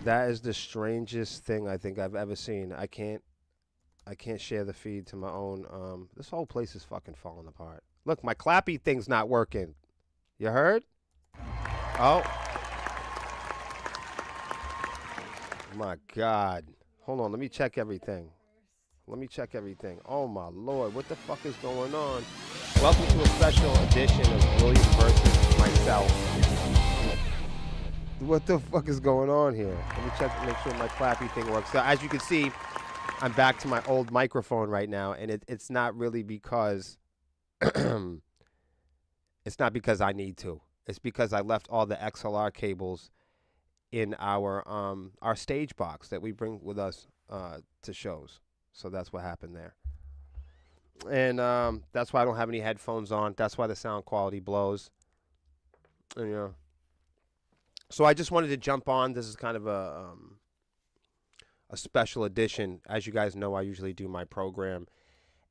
That is the strangest thing I think I've ever seen. I can't share the feed to my own. This whole place is fucking falling apart. Look, my clappy thing's not working. You heard? Oh my God. Hold on, let me check everything. Let me check everything. Oh my Lord, what the fuck is going on? Welcome to a special edition of William versus myself. What the fuck is going on here? Let me check, make sure my clappy thing works. So as you can see, I'm back to my old microphone right now, and it's not really because it's not because I need to. It's because I left all the XLR cables in our stage box that we bring with us to shows. So that's what happened there. And that's why I don't have any headphones on. That's why the sound quality blows. And, so I just wanted to jump on. This is kind of a special edition. As you guys know, I usually do my program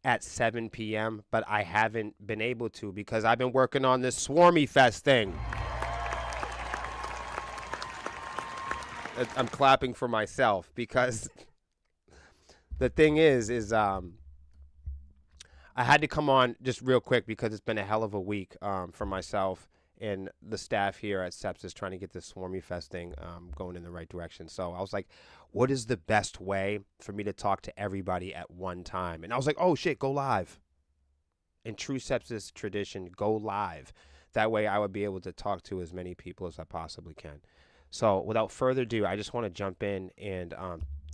at 7 p.m., but I haven't been able to because I've been working on this Swarmy Fest thing. I'm clapping for myself because the thing is I had to come on just real quick because it's been a hell of a week for myself and the staff here at Sepsis trying to get this Swarmy Fest thing going in the right direction. So I was like, what is the best way for me to talk to everybody at one time? And I was like, oh shit, go live. In true Sepsis tradition, go live. That way I would be able to talk to as many people as I possibly can. So without further ado, I just want to jump in and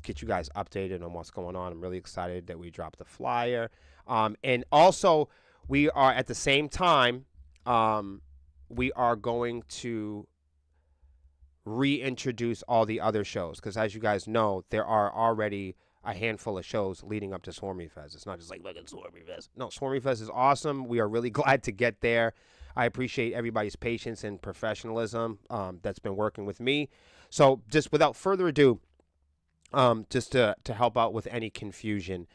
get you guys updated on what's going on. I'm really excited that we dropped the flyer. And also, we are at the same time, we are going to reintroduce all the other shows. Because as you guys know, there are already a handful of shows leading up to Swarmy Fest. It's not just like, look at Swarmy Fest. No, Swarmy Fest is awesome. We are really glad to get there. I appreciate everybody's patience and professionalism that's been working with me. So just without further ado, just to help out with any confusion,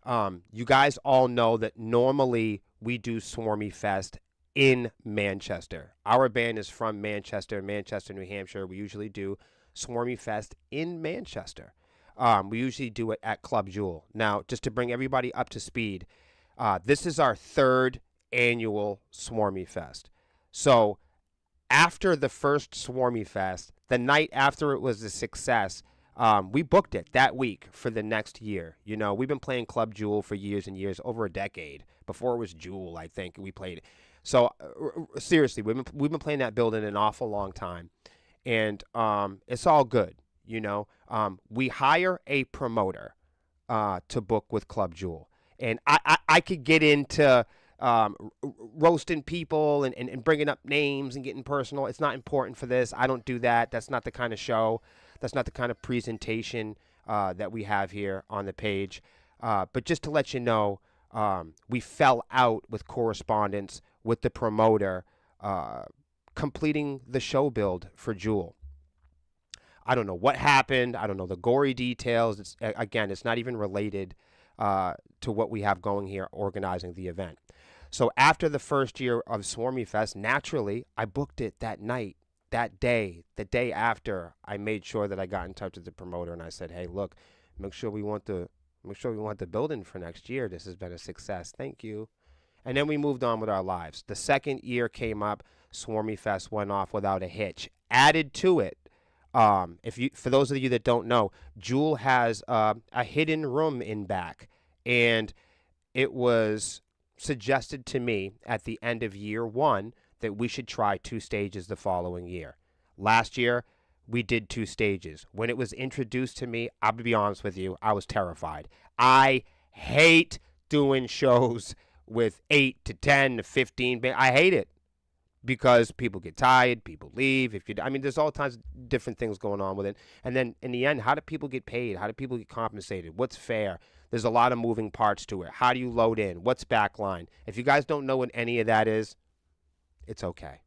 you guys all know that normally we do Swarmy Fest in Manchester. Our band is from Manchester, New Hampshire. We usually do Swarmy Fest in Manchester. We usually do it at Club Jewel. Now, just to bring everybody up to speed, this is our third annual Swarmy Fest. So after the first Swarmy Fest, the night after it was a success, we booked it that week for the next year. You know, we've been playing Club Jewel for years and years, over a decade. Before it was Jewel, I think we played it. So seriously, we've been playing that building an awful long time, and it's all good. You know, we hire a promoter to book with Club Jewel, and I could get into roasting people and bringing up names and getting personal. It's not important for this. I don't do that. That's not the kind of show. That's not the kind of presentation that we have here on the page. But just to let you know, we fell out with correspondence with the promoter completing the show build for Jewel. I don't know what happened. I don't know the gory details. It's not even related to what we have going here organizing the event. So after the first year of Swarmy Fest, naturally, I booked it that night, that day, the day after. I made sure that I got in touch with the promoter and I said, hey, look, make sure we want the building for next year. This has been a success. Thank you. And then we moved on with our lives. The second year came up, Swarmy Fest went off without a hitch. Added to it, for those of you that don't know, Jewel has a hidden room in back, and it was suggested to me at the end of year one that we should try 2 stages the following year. Last year, we did 2 stages. When it was introduced to me, I'll be honest with you, I was terrified. I hate doing shows with 8 to 10 to 15 bands. I hate it because people get tired, people leave. There's all kinds of different things going on with it. And then in the end, how do people get paid? How do people get compensated? What's fair? There's a lot of moving parts to it. How do you load in? What's backline? If you guys don't know what any of that is, it's okay.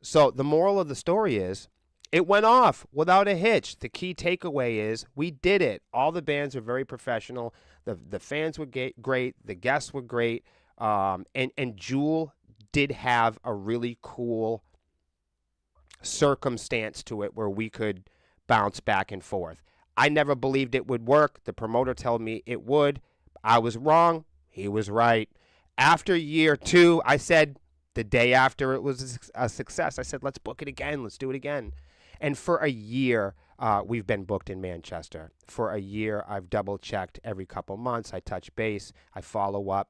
So the moral of the story is, it went off without a hitch. The key takeaway is we did it. All the bands were very professional. The fans were great. The guests were great. And Jewel did have a really cool circumstance to it where we could bounce back and forth. I never believed it would work. The promoter told me it would. I was wrong. He was right. After year 2, I said, the day after it was a success, I said, let's book it again. Let's do it again. And for a year, we've been booked in Manchester. For a year, I've double-checked every couple months. I touch base. I follow up.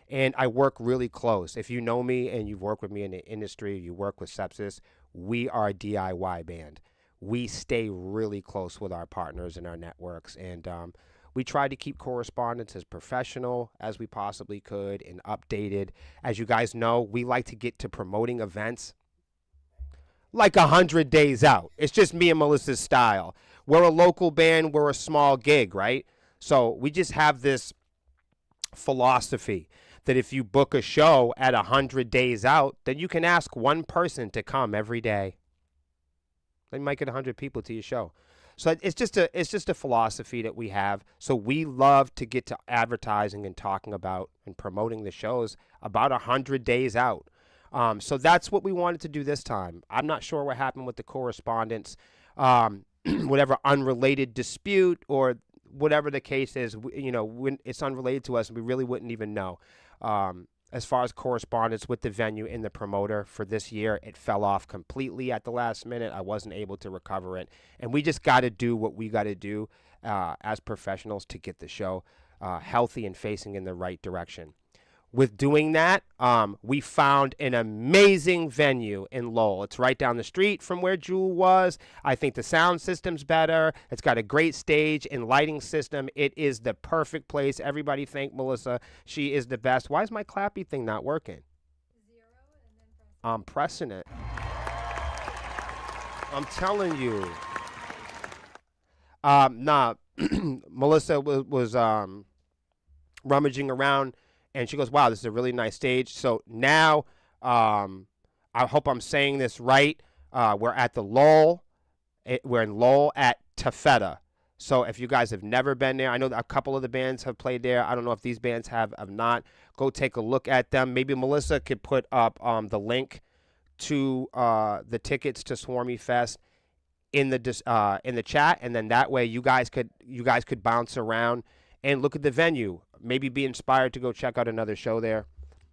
And I work really close. If you know me and you've worked with me in the industry, you work with Sepsis, we are a DIY band. We stay really close with our partners and our networks. And we try to keep correspondence as professional as we possibly could and updated. As you guys know, we like to get to promoting events like 100 days out. It's just me and Melissa's style. We're a local band. We're a small gig, right? So we just have this philosophy that if you book a show at 100 days out, then you can ask one person to come every day. Then you might get 100 people to your show. So it's just a philosophy that we have. So we love to get to advertising and talking about and promoting the shows about 100 days out. So that's what we wanted to do this time. I'm not sure what happened with the correspondence, whatever unrelated dispute or whatever the case is. When it's unrelated to us, we really wouldn't even know. As far as correspondence with the venue and the promoter for this year, it fell off completely at the last minute. I wasn't able to recover it. And we just got to do what we got to do as professionals to get the show healthy and facing in the right direction. With doing that, we found an amazing venue in Lowell. It's right down the street from where Jewel was. I think the sound system's better. It's got a great stage and lighting system. It is the perfect place. Everybody thank Melissa. She is the best. Why is my clappy thing not working? 0 and then press. I'm pressing it. I'm telling you. Melissa was rummaging around. And she goes, wow, this is a really nice stage. So now, I hope I'm saying this right. We're at the Lowell. We're in Lowell at Taffeta. So if you guys have never been there, I know a couple of the bands have played there. I don't know if these bands have not. Go take a look at them. Maybe Melissa could put up the link to the tickets to Swarmy Fest in the chat, and then that way you guys could bounce around and look at the venue. Maybe be inspired to go check out another show there,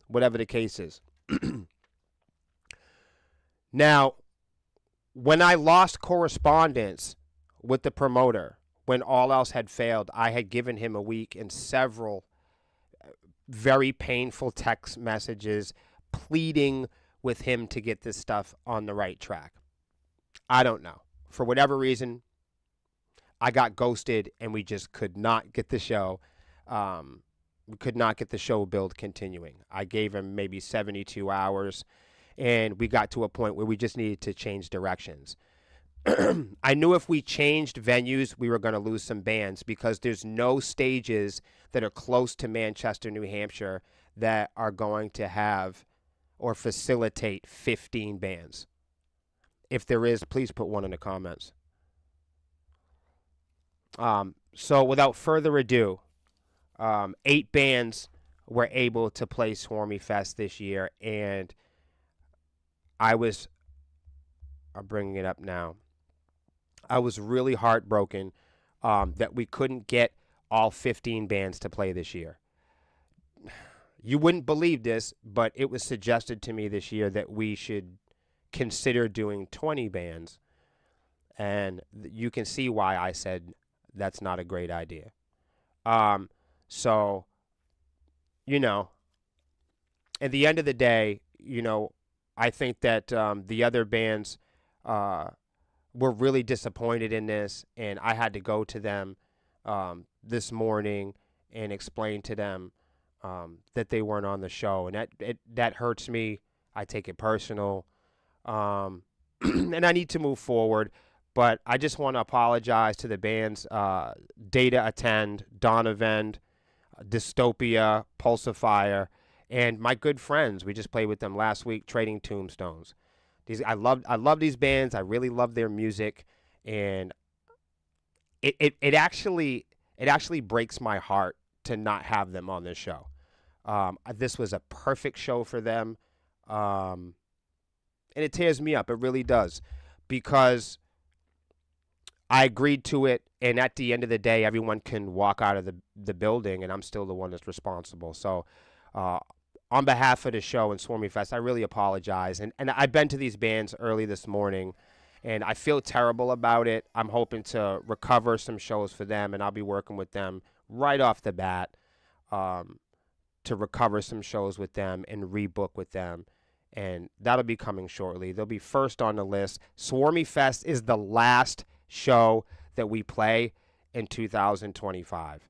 whatever the case is. Now, when I lost correspondence with the promoter, when all else had failed, I had given him a week and several very painful text messages pleading with him to get this stuff on the right track. I don't know. For whatever reason, I got ghosted and we just could not get the show. We could not get the show build continuing. I gave him maybe 72 hours, and we got to a point where we just needed to change directions. I knew if we changed venues, we were going to lose some bands because there's no stages that are close to Manchester, New Hampshire that are going to have or facilitate 15 bands. If there is, please put one in the comments. So without further ado, 8 bands were able to play Swarmy Fest this year, and I'm bringing it up now. I was really heartbroken that we couldn't get all 15 bands to play this year. You wouldn't believe this, but it was suggested to me this year that we should consider doing 20 bands, and you can see why I said that's not a great idea. So, at the end of the day, I think that the other bands were really disappointed in this, and I had to go to them this morning and explain to them that they weren't on the show, and that hurts me. I take it personal, and I need to move forward. But I just want to apologize to the bands, Data Attend, Donovan, Dystopia, Pulsifier, and my good friends. We just played with them last week, Trading Tombstones. I love these bands. I really love their music, and it actually breaks my heart to not have them on this show. This was a perfect show for them, and it tears me up. It really does, because I agreed to it, and at the end of the day, everyone can walk out of the building, and I'm still the one that's responsible. So, uh, on behalf of the show and Swarmy Fest, I really apologize. And I've been to these bands early this morning, and I feel terrible about it. I'm hoping to recover some shows for them, and I'll be working with them right off the bat um, to recover some shows with them and rebook with them. And that'll be coming shortly. They'll be first on the list. Swarmy Fest is the last show that we play in 2025.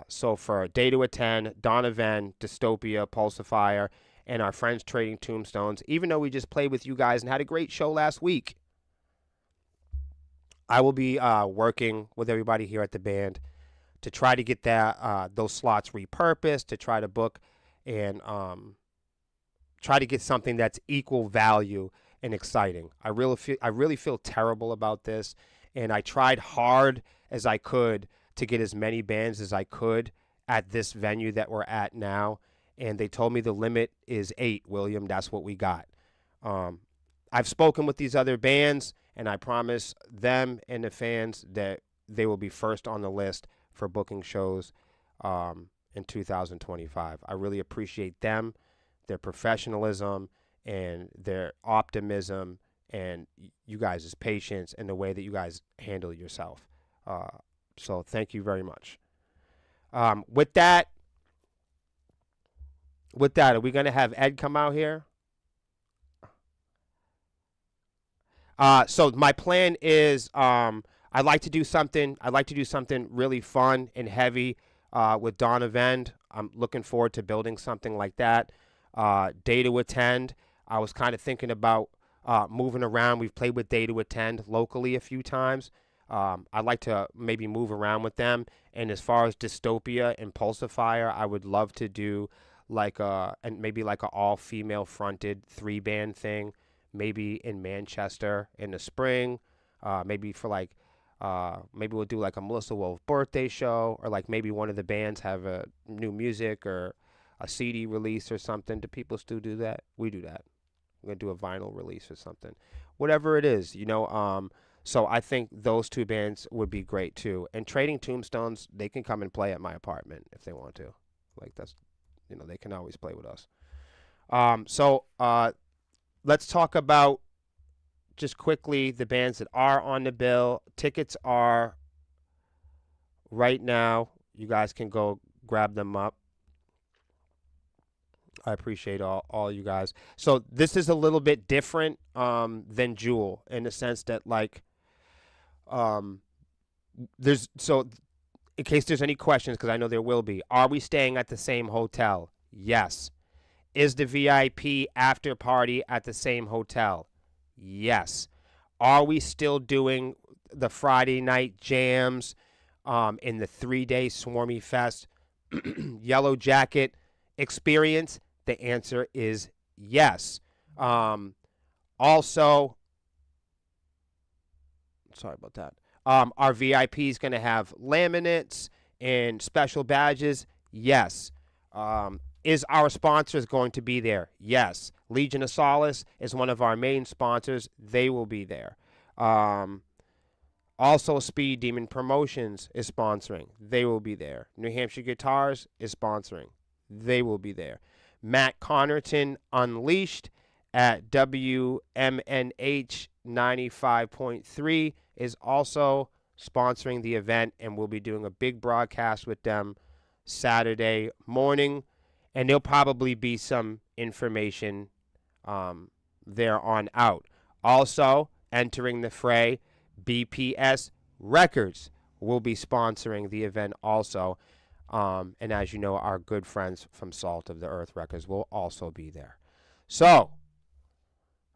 So for Day to Attend, Donovan, Dystopia, Pulsifier, and our friends Trading Tombstones, even though we just played with you guys and had a great show last week, I will be working with everybody here at the band to try to get that those slots repurposed, to try to book and try to get something that's equal value and exciting. I really feel terrible about this, and I tried hard as I could to get as many bands as I could at this venue that we're at now, and they told me the limit is 8, William. That's what we got. I've spoken with these other bands, and I promise them and the fans that they will be first on the list for booking shows in 2025. I really appreciate them, their professionalism, and their optimism, and you guys' patience, and the way that you guys handle yourself. So thank you very much. With that, are we going to have Ed come out here? So my plan is I'd like to do something really fun and heavy with Donovan. I'm looking forward to building something like that. Day to Attend. I was kind of thinking about moving around. We've played with Day to Attend locally a few times. I'd like to maybe move around with them. And as far as Dystopia and Pulsifier, I would love to do like maybe like a all-female fronted 3-band thing, maybe in Manchester in the spring. Maybe for like maybe we'll do like a Melissa Wolf birthday show, or like maybe one of the bands have a new music or a CD release or something. Do people still do that? We do that. We're gonna do a vinyl release or something, whatever it is, you know. So I think those 2 bands would be great too. And Trading Tombstones, they can come and play at my apartment if they want to. Like that's, you know, they can always play with us. So let's talk about just quickly the bands that are on the bill. Tickets are right now. You guys can go grab them up. I appreciate all you guys. So this is a little bit different than Jewel in the sense that like there's so in case there's any questions, because I know there will be. Are we staying at the same hotel? Yes. Is the VIP after party at the same hotel? Yes. Are we still doing the Friday night jams in the 3-day Swarmy Fest Yellow Jacket experience? The answer is yes. Also, sorry about that. Our VIP is going to have laminates and special badges? Yes. Is our sponsors going to be there? Yes. Legion of Solace is one of our main sponsors. They will be there. Also, Speed Demon Promotions is sponsoring. They will be there. New Hampshire Guitars is sponsoring. They will be there. Matt Connerton Unleashed at WMNH 95.3 is also sponsoring the event, and we'll be doing a big broadcast with them Saturday morning, and there'll probably be some information there on out. Also, entering the fray, BPS Records will be sponsoring the event also. And as you know, our good friends from Salt of the Earth Records will also be there. So,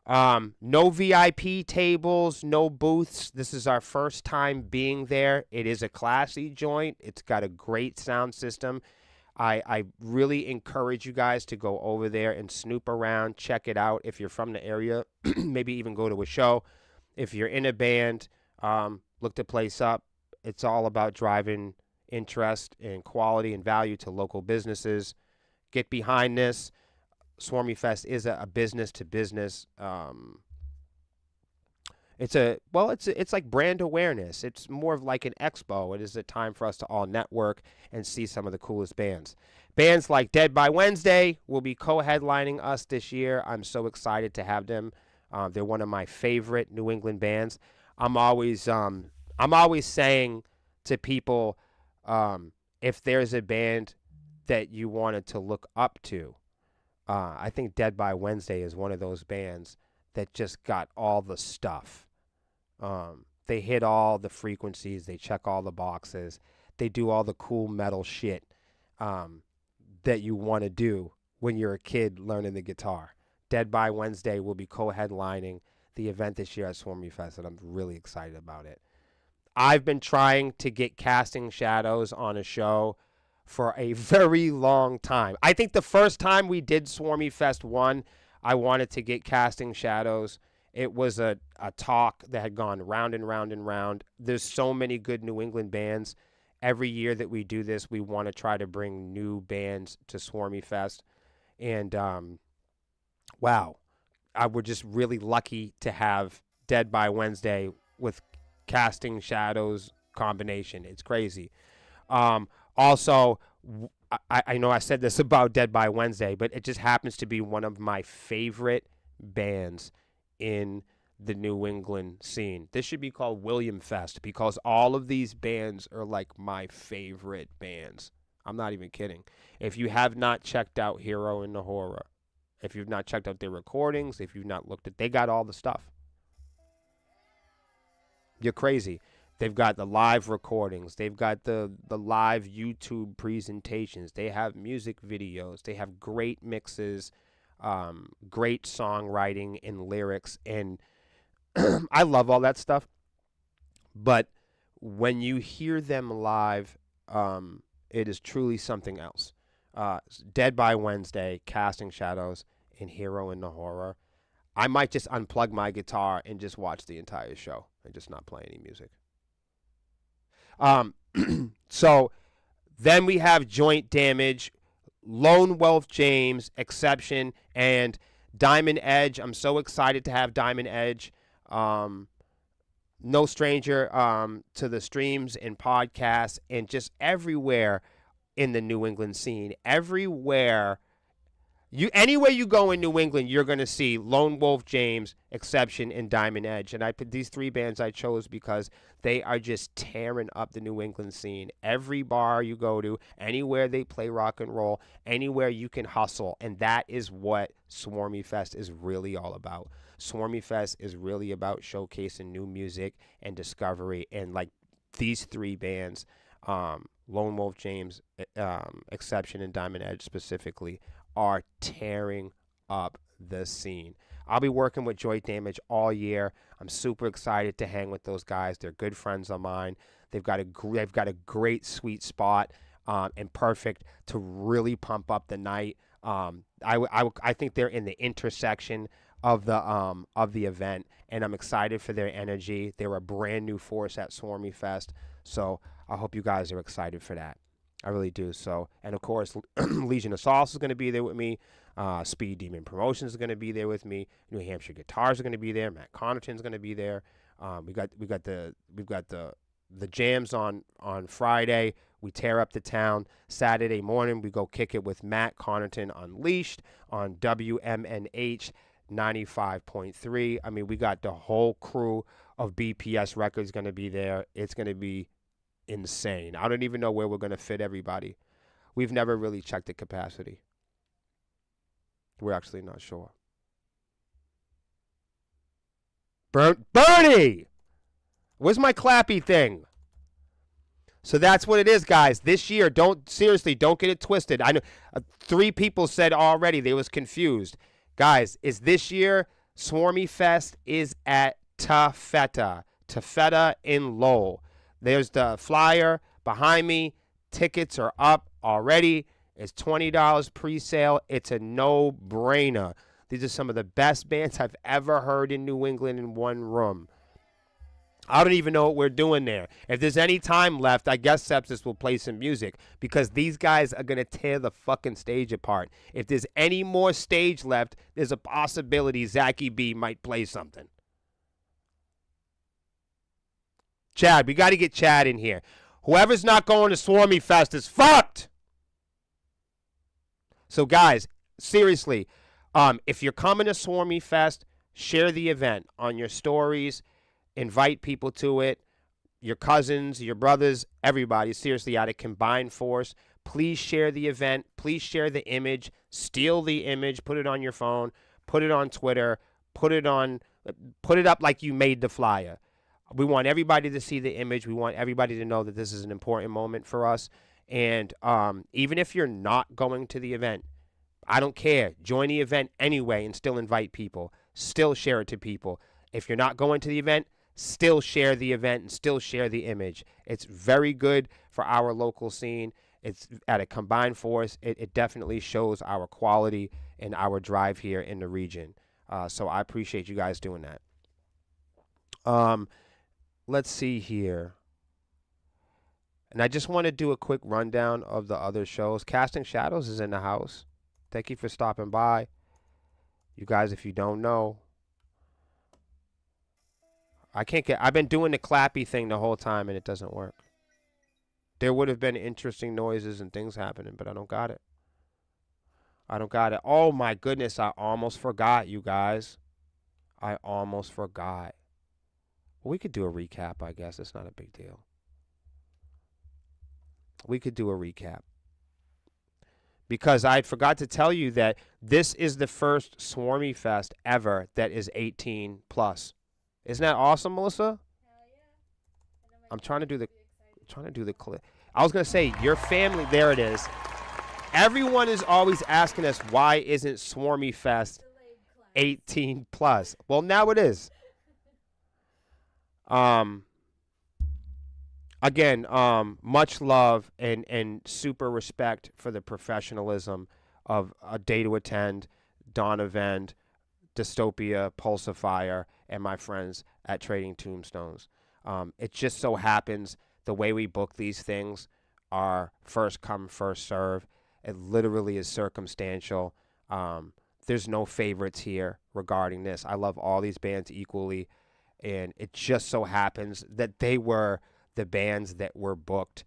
no VIP tables, no booths. This is our first time being there. It is a classy joint. It's got a great sound system. I really encourage you guys to go over there and snoop around, check it out. If you're from the area, maybe even go to a show. If you're in a band, look the place up. It's all about driving interest and quality and value to local businesses. Get behind this. Swarmy Fest is a business to business It's like brand awareness. It's more of like an expo. It is a time for us to all network and see some of the coolest bands. Bands like Dead by Wednesday will be co-headlining us this year. I'm so excited to have them. They're one of my favorite New England bands. I'm always saying to people, if there's a band that you wanted to look up to, I think Dead by Wednesday is one of those bands that just got all the stuff. They hit all the frequencies. They check all the boxes. They do all the cool metal shit that you want to do when you're a kid learning the guitar. Dead by Wednesday will be co-headlining the event this year at Swarmy Fest, and I'm really excited about it. I've been trying to get Casting Shadows on a show for a very long time. I think the first time we did Swarmy Fest 1, I wanted to get Casting Shadows. It was a talk that had gone round and round and round. There's so many good New England bands. Every year that we do this, we want to try to bring new bands to Swarmy Fest. And, wow, we're just really lucky to have Dead by Wednesday with Casting Shadows combination. It's crazy. Also, I know I said this about Dead by Wednesday, but it just happens to be one of my favorite bands in the New England scene. This should be called William Fest because all of these bands are like my favorite bands. I'm not even kidding. If you have not checked out Hero in the Horror, if you've not checked out their recordings, if you've not looked at, they got all the stuff. You're crazy. They've got the live recordings. They've got the live YouTube presentations. They have music videos. They have great mixes, great songwriting and lyrics. And I love all that stuff. But when you hear them live, it is truly something else. Dead by Wednesday, Casting Shadows, and Hero in the Horror. I might just unplug my guitar and just watch the entire show and just not play any music. So then we have Joint Damage, Lone Wolf James, Exception, and Diamond Edge. I'm so excited to have Diamond Edge. No stranger to the streams and podcasts and just everywhere in the New England scene. Anywhere you go in New England, you're going to see Lone Wolf James, Exception, and Diamond Edge. And I put these three bands I chose because they are just tearing up the New England scene. Every bar you go to, anywhere they play rock and roll, anywhere you can hustle. And that is what Swarmy Fest is really all about. Swarmy Fest is really about showcasing new music and discovery. And like these three bands, Lone Wolf James, Exception, and Diamond Edge specifically, are tearing up the scene. I'll be working with Joint Damage all year. I'm super excited to hang with those guys. They're good friends of mine. They've got a great sweet spot and perfect to really pump up the night. I think they're in the intersection of the event, and I'm excited for their energy. They're a brand new force at Swarmy Fest, so I hope you guys are excited for that. I really do. So, and of course, Legion of Sauce is going to be there with me. Speed Demon Promotions is going to be there with me. New Hampshire Guitars are going to be there. Matt Connaughton's going to be there. We've got the jams on Friday. We tear up the town. Saturday morning, we go kick it with Matt Connaughton Unleashed on WMNH 95.3. I mean, we got the whole crew of BPS Records going to be there. It's going to be insane. I don't even know where we're going to fit everybody. We've never really checked the capacity. We're actually not sure. Bernie! Where's my clappy thing? So that's what it is, guys. This year, don't get it twisted. I know 3 people said already they was confused. Guys, is this year Swarmy Fest is at Taffeta in Lowell. There's the flyer behind me. Tickets are up already. It's $20 pre-sale. It's a no-brainer. These are some of the best bands I've ever heard in New England in one room. I don't even know what we're doing there. If there's any time left, I guess Sepsis will play some music because these guys are going to tear the fucking stage apart. If there's any more stage left, there's a possibility Zachy B might play something. Chad, we got to get Chad in here. Whoever's not going to Swarmy Fest is fucked. So, guys, seriously, if you're coming to Swarmy Fest, share the event on your stories. Invite people to it. Your cousins, your brothers, everybody. Seriously, out of combined force. Please share the event. Please share the image. Steal the image. Put it on your phone. Put it on Twitter. Put it up like you made the flyer. We want everybody to see the image. We want everybody to know that this is an important moment for us. And even if you're not going to the event, I don't care. Join the event anyway and still invite people. Still share it to people. If you're not going to the event, still share the event and still share the image. It's very good for our local scene. It's at a combined force. It definitely shows our quality and our drive here in the region. So I appreciate you guys doing that. Let's see here. And I just want to do a quick rundown of the other shows. Casting Shadows is in the house. Thank you for stopping by. You guys, if you don't know, I've been doing the clappy thing the whole time and it doesn't work. There would have been interesting noises and things happening, but I don't got it. Oh my goodness, I almost forgot, you guys. I almost forgot. Well, we could do a recap, I guess. It's not a big deal. We could do a recap. Because I forgot to tell you that this is the first Swarmy Fest ever that is 18 plus. Isn't that awesome, Melissa? Hell yeah. I'm trying to do the clip. I was going to say, your family, there it is. Everyone is always asking us, why isn't Swarmy Fest 18 plus? Well, now it is. Again, much love and super respect for the professionalism of A Day to Attend, Donovan, Dystopia, Pulsifier, and my friends at Trading Tombstones. It just so happens the way we book these things are first come, first serve. It literally is circumstantial. There's no favorites here regarding this. I love all these bands equally, and it just so happens that they were the bands that were booked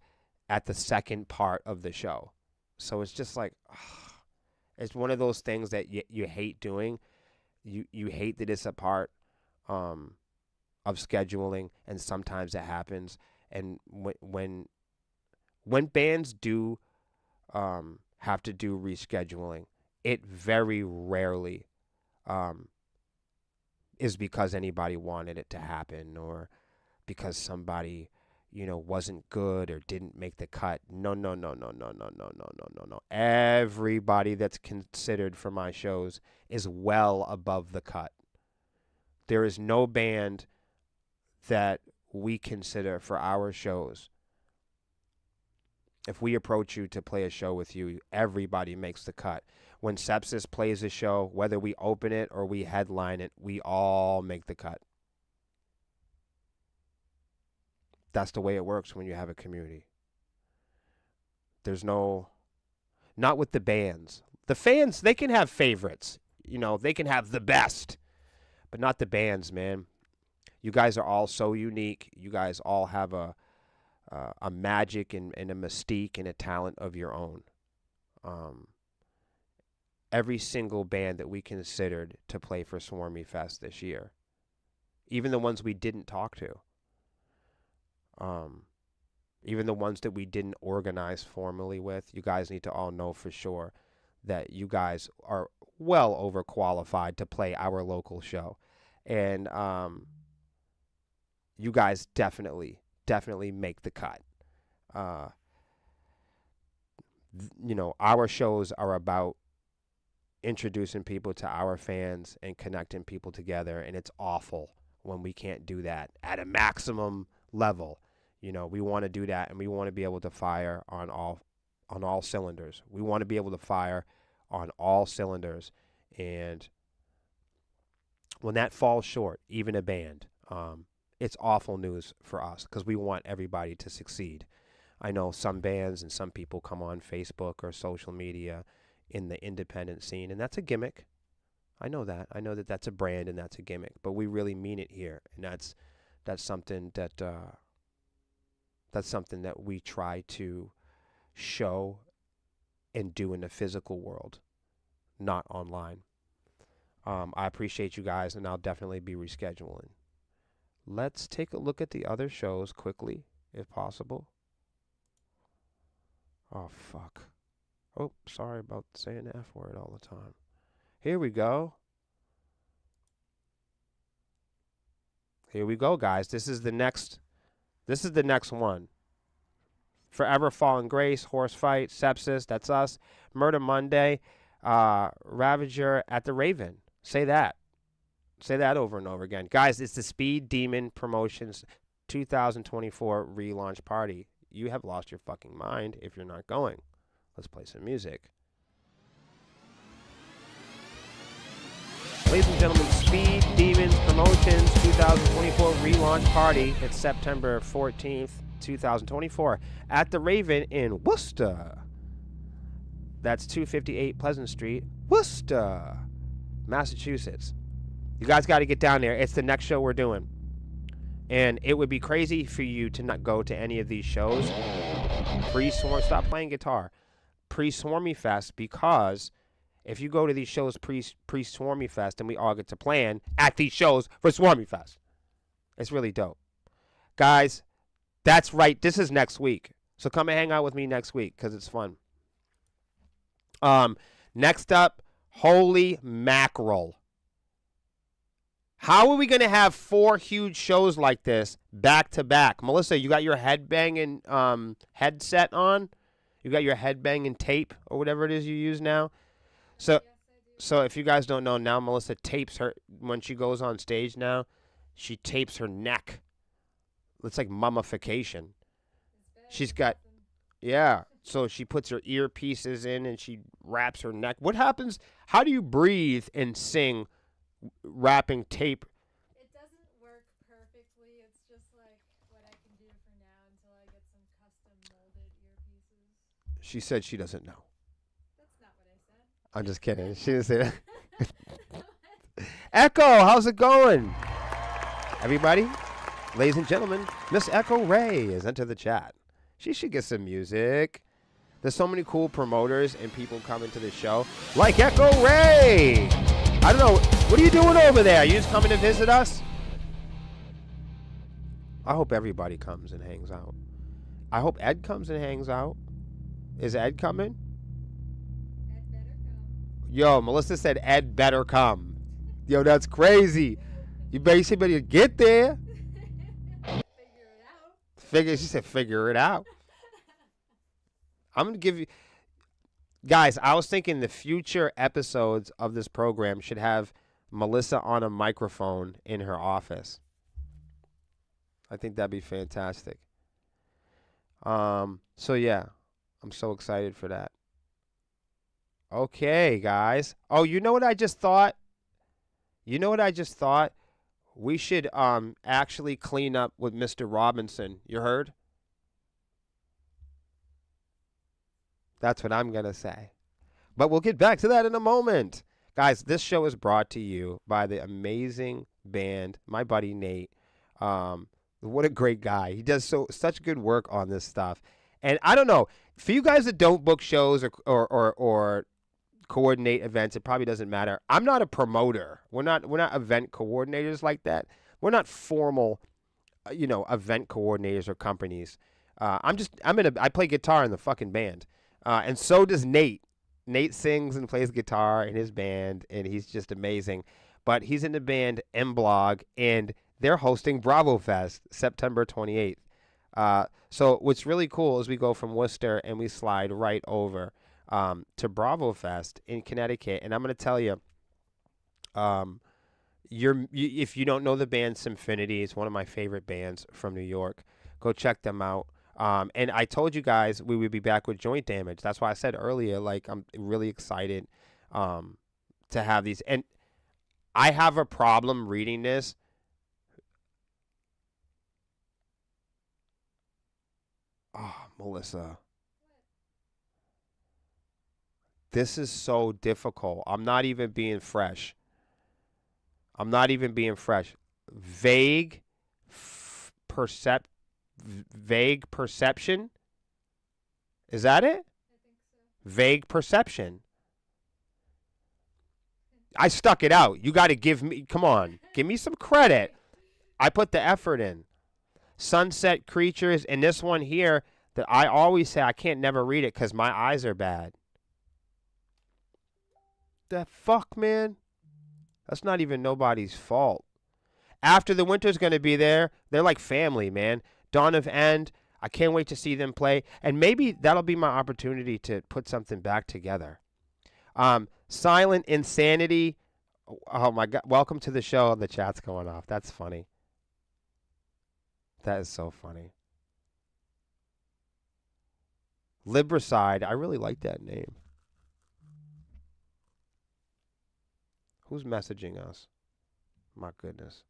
at the second part of the show. So it's just like, it's one of those things that you hate doing. You hate that it's a part of scheduling, and sometimes it happens. And when bands do have to do rescheduling, it very rarely is because anybody wanted it to happen or because somebody wasn't good or didn't make the cut. No. Everybody that's considered for my shows is well above the cut. There is no band that we consider for our shows. If we approach you to play a show with you, everybody makes the cut. When Sepsis plays a show, whether we open it or we headline it, we all make the cut. That's the way it works when you have a community. There's not with the bands. The fans, they can have favorites. They can have the best, but not the bands, man. You guys are all so unique. You guys all have a magic and a mystique and a talent of your own. Every single band that we considered to play for Swarmy Fest this year, even the ones we didn't talk to, even the ones that we didn't organize formally with, you guys need to all know for sure that you guys are well overqualified to play our local show. And you guys definitely make the cut. Our shows are about introducing people to our fans and connecting people together, and it's awful when we can't do that at a maximum level. We want to do that, and we want to be able to fire on all cylinders. We want to be able to fire on all cylinders, and when that falls short, even a band, it's awful news for us because we want everybody to succeed. I know some bands and some people come on Facebook or social media in the independent scene, and that's a gimmick. I know that. I know that that's a brand and that's a gimmick, but we really mean it here, and that's something that That's something that we try to show and do in the physical world, not online. I appreciate you guys, and I'll definitely be rescheduling. Let's take a look at the other shows quickly, if possible. Oh, fuck. Oh, sorry about saying the F word all the time. Here we go. Here we go, guys. This is the next one. Forever Fallen Grace, Horse Fight, Sepsis, that's us. Murder Monday, Ravager at the Raven. Say that. Say that over and over again. Guys, it's the Speed Demon Promotions 2024 relaunch party. You have lost your fucking mind if you're not going. Let's play some music. Ladies and gentlemen, Speed Demons Promotions 2024 relaunch party. It's September 14th, 2024 at the Raven in Worcester. That's 258 Pleasant Street, Worcester, Massachusetts. You guys got to get down there. It's the next show we're doing. And it would be crazy for you to not go to any of these shows. Stop playing guitar. Pre-Swarmy Fest, because if you go to these shows pre-Swarmy Fest, then we all get to plan at these shows for Swarmy Fest. It's really dope. Guys, that's right. This is next week. So come and hang out with me next week because it's fun. Next up, holy mackerel. How are we going to have 4 huge shows like this back to back? Melissa, you got your headbanging headset on? You got your headbanging tape or whatever it is you use now? So if you guys don't know, now Melissa tapes her, when she goes on stage now, she tapes her neck. It's like mummification. She's got, yeah. So she puts her earpieces in and she wraps her neck. What happens? How do you breathe and sing wrapping tape? It doesn't work perfectly. It's just like what I can do for now until I get some custom molded earpieces. She said she doesn't know. That's not what I said. I'm just kidding. She didn't say that. Echo, how's it going? Everybody, ladies and gentlemen, Miss Echo Ray has entered the chat. She should get some music. There's so many cool promoters and people coming to the show, like Echo Ray. I don't know. What are you doing over there? Are you just coming to visit us? I hope everybody comes and hangs out. I hope Ed comes and hangs out. Is Ed coming? Ed better come. Yo, Melissa said Ed better come. Yo, that's crazy. You better get there. Figure it out. She said figure it out. I'm going to give you... Guys, I was thinking the future episodes of this program should have Melissa on a microphone in her office. I think that'd be fantastic. So yeah, I'm so excited for that. Okay, guys. Oh, you know what I just thought? We should actually clean up with Mr. Robinson. You heard? That's what I'm going to say. But we'll get back to that in a moment. Guys, this show is brought to you by the amazing band, my buddy Nate. What a great guy. He does such good work on this stuff. And I don't know, for you guys that don't book shows or coordinate events, it probably doesn't matter. I'm not a promoter. We're not event coordinators like that. We're not formal, event coordinators or companies. I play guitar in the fucking band. And so does Nate. Nate sings and plays guitar in his band, and he's just amazing. But he's in the band M-Blog, and they're hosting Bravo Fest September 28th. So what's really cool is we go from Worcester and we slide right over to Bravo Fest in Connecticut. And I'm going to tell you, if you don't know the band Symfinity, it's one of my favorite bands from New York. Go check them out. And I told you guys we would be back with Joint Damage. That's why I said earlier, like, I'm really excited to have these. And I have a problem reading this. Oh, Melissa. This is so difficult. I'm not even being fresh. Vague, Vague Perception. Is that it? I think so. Vague Perception. I stuck it out. You got to give me, come on, give me some credit. I put the effort in. Sunset Creatures, and this one here that I always say I can't never read it because my eyes are bad. The fuck, man? That's not even nobody's fault. After the Winter's going to be there. They're like family, man. Dawn of End. I can't wait to see them play. And maybe that'll be my opportunity to put something back together. Silent Insanity. Oh, my God. Welcome to the show. The chat's going off. That's funny. That is so funny. Libricide. I really like that name. Who's messaging us? My goodness.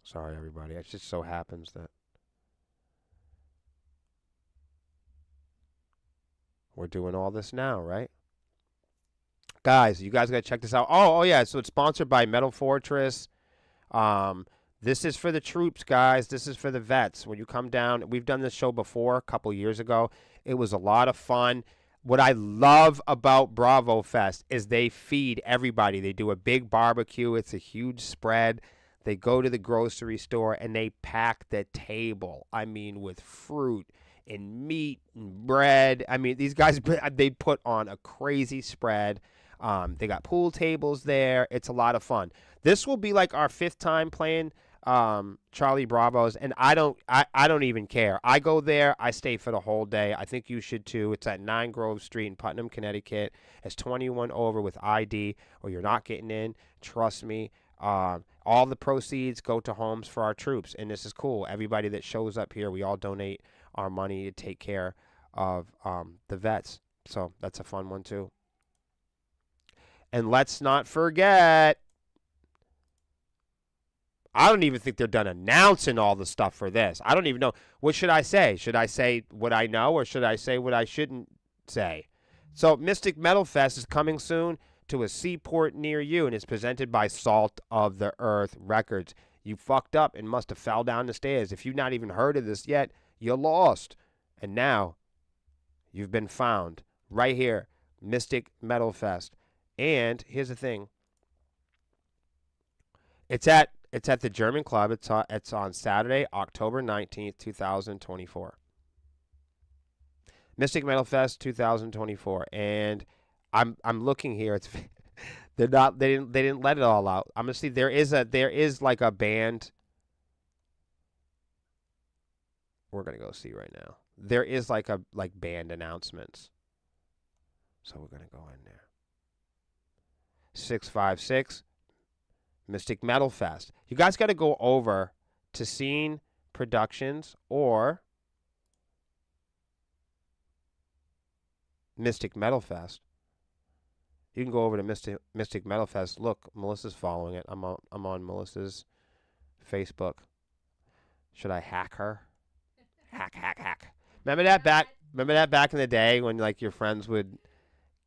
Sorry, everybody. It just so happens that we're doing all this now, right? Guys, you guys got to check this out. Oh, yeah. So it's sponsored by Metal Fortress. This is for the troops, guys. This is for the vets. When you come down, we've done this show before a couple years ago. It was a lot of fun. What I love about Bravo Fest is they feed everybody. They do a big barbecue. It's a huge spread. They go to the grocery store and they pack the table. I mean, with fruit and meat and bread. I mean, these guys, they put on a crazy spread. They got pool tables there. It's a lot of fun. This will be like our 5th time playing Charlie Bravo's, and I don't even care. I go there, I stay for the whole day. I think you should too. It's at 9 Grove Street in Putnam, Connecticut. It's 21 over with ID, or you're not getting in. Trust me. All the proceeds go to homes for our troops, and this is cool. Everybody that shows up here, we all donate our money to take care of the vets. So that's a fun one too. And let's not forget, I don't even think they're done announcing all the stuff for this. I don't even know. What should I say? Should I say what I know, or should I say what I shouldn't say? So Mystic Metal Fest is coming soon to a seaport near you, and it's presented by Salt of the Earth Records. You fucked up and must have fell down the stairs. If you've not even heard of this yet, you're lost. And now you've been found right here, Mystic Metal Fest. And here's the thing. It's at the German Club. It's on Saturday, October 19th, 2024. Mystic Metal Fest 2024. And I'm looking here. It's they didn't let it all out. I'm gonna see there is like a band. We're gonna go see right now. There is like band announcements. So we're gonna go in there. 656 Mystic Metal Fest. You guys got to go over to Scene Productions or Mystic Metal Fest. You can go over to Mystic Metal Fest. Look, Melissa's following it. I'm on Melissa's Facebook. Should I hack her? Hack. Remember that back in the day when like your friends would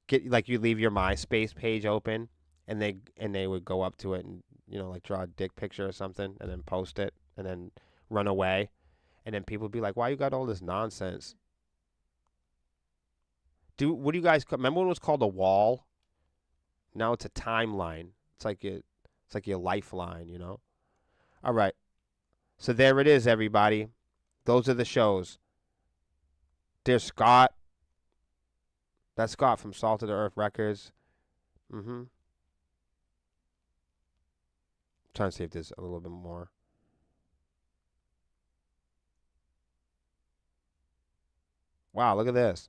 get like you leave your MySpace page open and they would go up to it and like draw a dick picture or something and then post it and then run away, and then people would be like, "Why you got all this nonsense?" What do you guys remember when it was called a wall? Now it's a timeline. It's like your lifeline, All right. So there it is, everybody. Those are the shows. There's Scott. That's Scott from Salt of the Earth Records. Trying to see if there's a little bit more. Wow, look at this.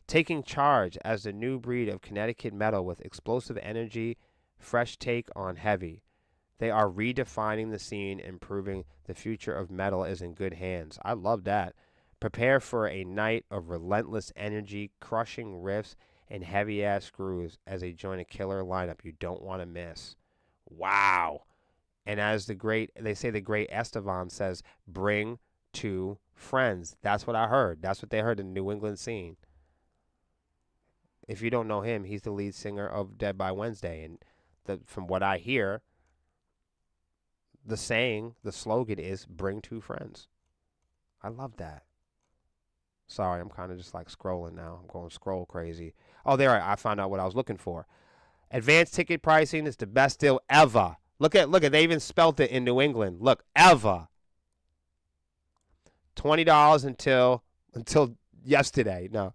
Taking charge as the new breed of Connecticut metal with explosive energy, fresh take on heavy. They are redefining the scene and proving the future of metal is in good hands. I love that. Prepare for a night of relentless energy, crushing riffs, and heavy-ass grooves as they join a killer lineup you don't want to miss. Wow. And as the great Estevan says, bring 2 friends. That's what I heard. That's what they heard in the New England scene. If you don't know him, he's the lead singer of Dead by Wednesday. And from what I hear, the saying, the slogan is bring two friends. I love that. Sorry, I'm kind of just like scrolling now. I'm going scroll crazy. Oh, there I found out what I was looking for. Advanced ticket pricing is the best deal ever. Look at they even spelt it in New England. Look, ever. $20 until yesterday. No.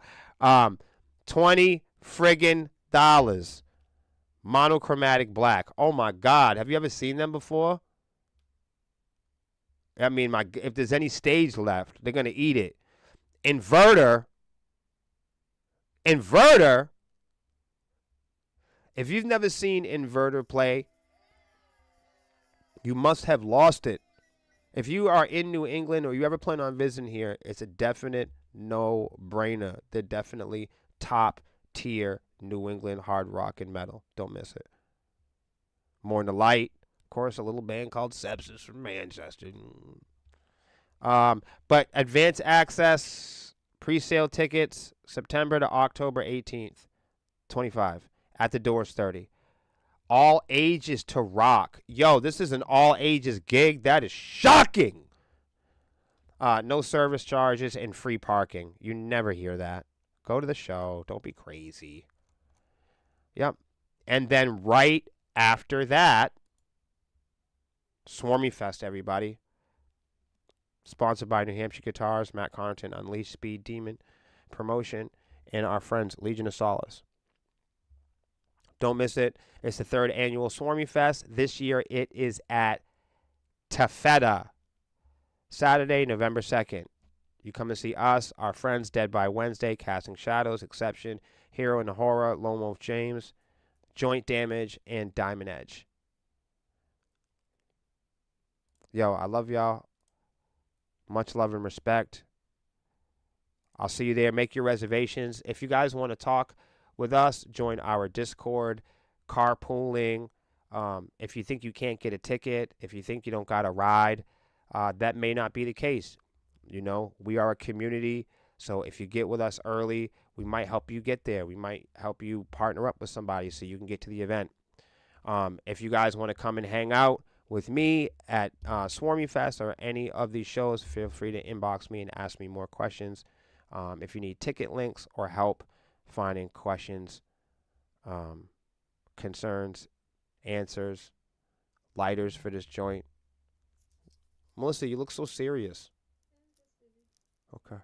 20 friggin' dollars. Monochromatic black. Oh my God. Have you ever seen them before? I mean, if there's any stage left, they're gonna eat it. Inverter. If you've never seen Inverter play, you must have lost it. If you are in New England or you ever plan on visiting here, it's a definite no-brainer. They're definitely top tier New England hard rock and metal. Don't miss it. More in the light. Of course, a little band called Sepsis from Manchester. But advance access, pre-sale tickets, September to October 18th, 25. At the doors, 30. All ages to rock. Yo, this is an all ages gig. That is shocking. No service charges and free parking. You never hear that. Go to the show. Don't be crazy. Yep. And then right after that, Swarmy Fest, everybody. Sponsored by New Hampshire Guitars, Matt Connaughton, Unleashed Speed Demon Promotion, and our friends Legion of Solace. Don't miss it. It's the 3rd annual Swarmy Fest. This year it is at Taffeta, Saturday, November 2nd. You come to see us, our friends, Dead by Wednesday, Casting Shadows, Exception, Hero in the Horror, Lone Wolf James, Joint Damage, and Diamond Edge. Yo, I love y'all. Much love and respect. I'll see you there. Make your reservations. If you guys want to talk with us, join our Discord, carpooling. If you think you can't get a ticket, if you think you don't got a ride, that may not be the case. You know, we are a community, so if you get with us early, we might help you get there. We might help you partner up with somebody so you can get to the event. If you guys want to come and hang out with me at Swarmy Fest or any of these shows, feel free to inbox me and ask me more questions. If you need ticket links or help finding questions, concerns, answers, lighters for this joint. Melissa, you look so serious. Okay.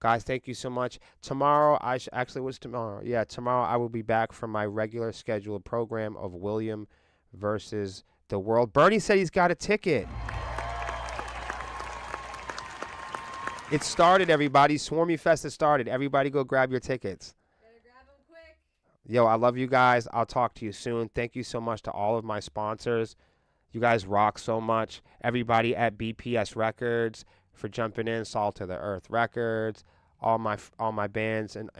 Guys, thank you so much. Tomorrow, actually, what's tomorrow? Yeah, tomorrow I will be back from my regular scheduled program of William versus the World. Bernie said he's got a ticket. It started, everybody. Swarmy Fest has started. Everybody go grab your tickets. Better grab them quick. Yo, I love you guys. I'll talk to you soon. Thank you so much to all of my sponsors. You guys rock so much. Everybody at BPS Records for jumping in. Salt to the Earth Records. All my bands and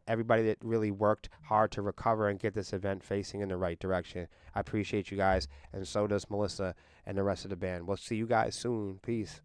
everybody that really worked hard to recover and get this event facing in the right direction. I appreciate you guys, and so does Melissa and the rest of the band. We'll see you guys soon. Peace.